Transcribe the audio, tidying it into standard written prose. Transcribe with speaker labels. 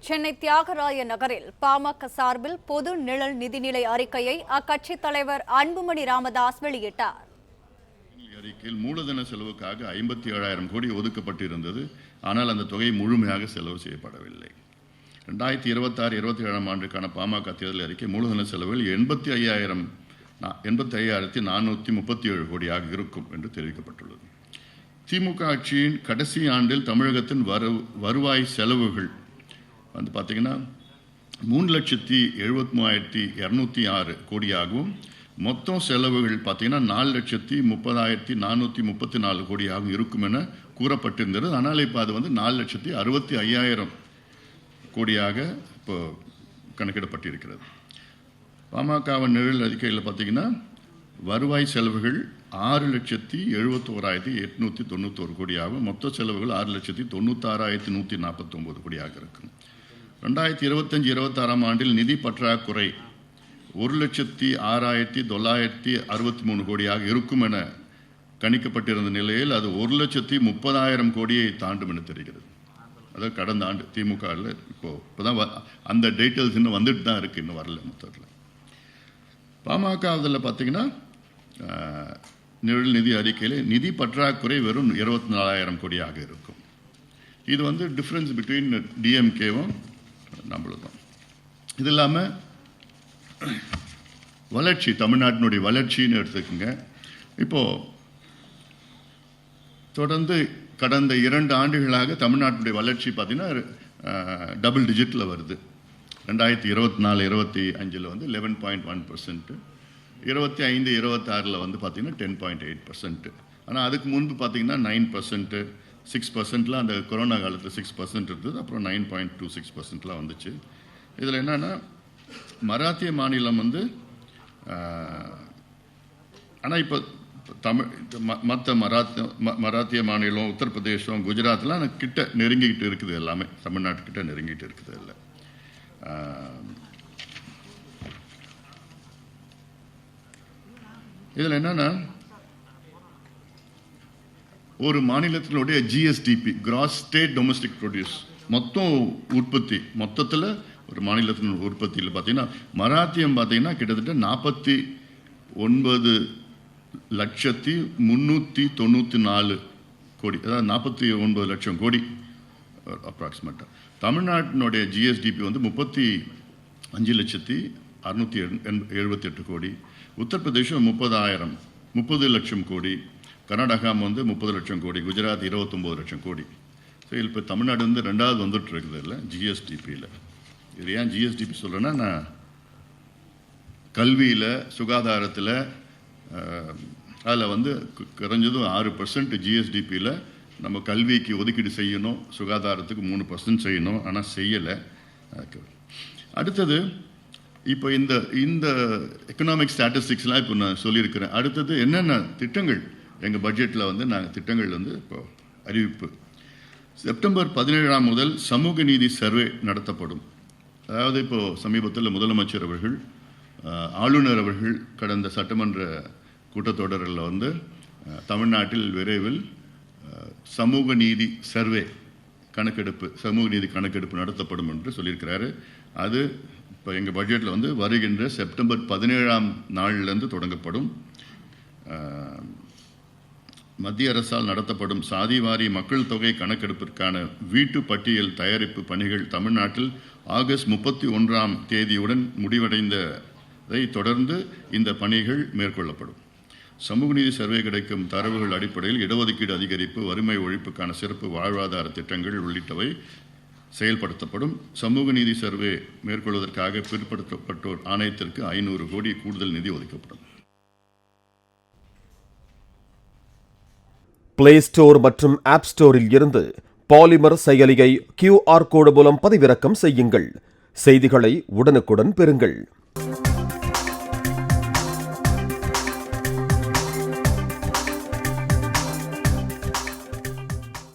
Speaker 1: சென்னை தியாகராய நகரில் பாமக சார்பில் பொது நிழல் நிதிநிலை அறிக்கையை அக்கட்சி தலைவர் அன்புமணி ராமதாஸ் வெளியிட்டார்.
Speaker 2: அறிக்கையில் மூலதன செலவுக்காக 57,000 கோடி ஒதுக்கப்பட்டிருந்தது. ஆனால் அந்த தொகை முழுமையாக செலவு செய்யப்படவில்லை. 2026-27 ஆண்டுக்கான பாமக தேர்தல் அறிக்கை மூலதன செலவில் 85,437 கோடியாக இருக்கும் என்று தெரிவிக்கப்பட்டுள்ளது. திமுக ஆட்சியின் கடைசி ஆண்டில் தமிழகத்தின் வருவாய் செலவுகள் வந்து பார்த்தீங்கன்னா 3,73,206 கோடியாகவும், மொத்தம் செலவுகள் பார்த்தீங்கன்னா 4,30,434 கோடியாகவும் இருக்கும் என கூறப்பட்டிருந்தது. ஆனால் இப்போ அது வந்து 4,65,000 கோடியாக இப்போ கணக்கிடப்பட்டிருக்கிறது. பாமகவின் நிழல் அறிக்கையில் பார்த்தீங்கன்னா வருவாய் செலவுகள் 6,71,891 கோடியாகவும், மொத்த செலவுகள் 6,96,149 கோடியாக இருக்கும். 2025-26 ஆண்டில் நிதி பற்றாக்குறை 1,06,963 கோடியாக இருக்கும் என கணிக்கப்பட்டிருந்த நிலையில் அது 1,30,000 கோடியை தாண்டும் என தெரிகிறது. அதாவது கடந்த ஆண்டு திமுகவில் இப்போதான் அந்த டீட்டெயில்ஸ் இன்னும் வந்துட்டு தான் இருக்கு, இன்னும் வரல. மொத்தத்தில் பாமக அதில் பார்த்தீங்கன்னா நிழல் நிதி அறிக்கையில் நிதி பற்றாக்குறை வெறும் 24,000 கோடியாக இருக்கும். இது வந்து டிஃப்ரென்ஸ் பிட்வீன் டிஎம்கேவும் நம்மளுக்கும். இது இல்லாமல் வளர்ச்சி, தமிழ்நாட்டினுடைய வளர்ச்சின்னு எடுத்துக்கோங்க. இப்போது தொடர்ந்து கடந்த 2 ஆண்டுகளாக தமிழ்நாட்டினுடைய வளர்ச்சி பார்த்தீங்கன்னா டபுள் டிஜிட்டில் வருது. 2024-25 வந்து 11.1%, 25-26 வந்து பார்த்தீங்கன்னா 10.8%. ஆனால் அதுக்கு முன்பு பார்த்தீங்கன்னா 9%, 6%, அந்த கொரோனா காலத்தில் 6% இருந்தது. அப்புறம் 9.26% வந்துச்சு. இதில் என்னன்னா மராத்திய மாநிலம் வந்து ஆனால் இப்போ மற்ற மராத்திய மாநிலம், உத்தரப்பிரதேசம், குஜராத்லாம் கிட்ட நெருங்கிக்கிட்டு இருக்குது. எல்லாமே தமிழ்நாட்டுக்கிட்ட நெருங்கிட்டு இருக்குது. இல்லை இதில் என்னன்னா ஒரு மாநிலத்தினுடைய GSDP, cross state domestic produce, மொத்தம் உற்பத்தி, மொத்தத்தில் ஒரு மாநிலத்தின் உற்பத்தியில் பார்த்தீங்கன்னா மராத்தியம் பார்த்தீங்கன்னா கிட்டத்தட்ட 49,394 கோடி, அதாவது 49 லட்சம் கோடி அப்ராக்சிமேட்டாக. தமிழ்நாட்டினுடைய ஜிஎஸ்டிபி வந்து 35,678 கோடி, உத்தரப்பிரதேசம் 30 லட்சம் கோடி, கர்நாடகா வந்து 30 லட்சம் கோடி, குஜராத் 29 லட்சம் கோடி. ஸோ இப்போ தமிழ்நாடு வந்து 2வது வந்துட்டு இருக்குது இல்லை ஜிஎஸ்டிபியில். இது ஏன் ஜிஎஸ்டிபி சொல்கிறேன்னா, நான் கல்வியில், சுகாதாரத்தில் அதில் வந்து குறைஞ்சதும் 6% ஜிஎஸ்டிபியில் நம்ம கல்விக்கு ஒதுக்கீடு செய்யணும், சுகாதாரத்துக்கு 3% செய்யணும். ஆனால் செய்யலை. அடுத்தது இப்போ இந்த எக்கனாமிக் ஸ்டாட்டிஸ்டிக்ஸ்லாம் இப்போ நான் சொல்லியிருக்கிறேன். அடுத்தது என்னென்ன திட்டங்கள் எங்கள் பட்ஜெட்டில் வந்து நாங்கள் திட்டங்கள் வந்து இப்போ அறிவிப்பு. செப்டம்பர் 17 முதல் சமூக நீதி சர்வே நடத்தப்படும். அதாவது இப்போது சமீபத்தில் முதலமைச்சர் அவர்கள், ஆளுநர் அவர்கள் கடந்த சட்டமன்ற கூட்டத்தொடரில் வந்து தமிழ்நாட்டில் விரைவில் சமூக நீதி சர்வே கணக்கெடுப்பு, சமூக நீதி கணக்கெடுப்பு நடத்தப்படும் என்று சொல்லியிருக்கிறாரு. அது இப்போ எங்கள் பட்ஜெட்டில் வந்து வருகின்ற செப்டம்பர் 17 தொடங்கப்படும். மத்திய அரசால் நடத்தப்படும் சாதிவாரி மக்கள் தொகை கணக்கெடுப்பிற்கான வீட்டு பட்டியல் தயாரிப்பு பணிகள் தமிழ்நாட்டில் ஆகஸ்ட் 31 முடிவடைந்ததை தொடர்ந்து இந்த பணிகள் மேற்கொள்ளப்படும். சமூக நீதி சர்வே கிடைக்கும் தரவுகள் அடிப்படையில் இடஒதுக்கீடு அதிகரிப்பு, வறுமை ஒழிப்புக்கான சிறப்பு வாழ்வாதார திட்டங்கள் உள்ளிட்டவை செயல்படுத்தப்படும். சமூக நீதி சர்வே மேற்கொள்வதற்காக பிற்படுத்தப்பட்டோர் ஆணையத்திற்கு 500 கோடி கூடுதல் நிதி ஒதுக்கப்படும்.
Speaker 3: பிளே ஸ்டோர் மற்றும் ஆப் ஸ்டோரில் இருந்து பாலிமர் செயலியை QR கோடு மூலம் பதிவிறக்கம் செய்யுங்கள். செய்திகளை உடனுக்குடன் பெறுங்கள்.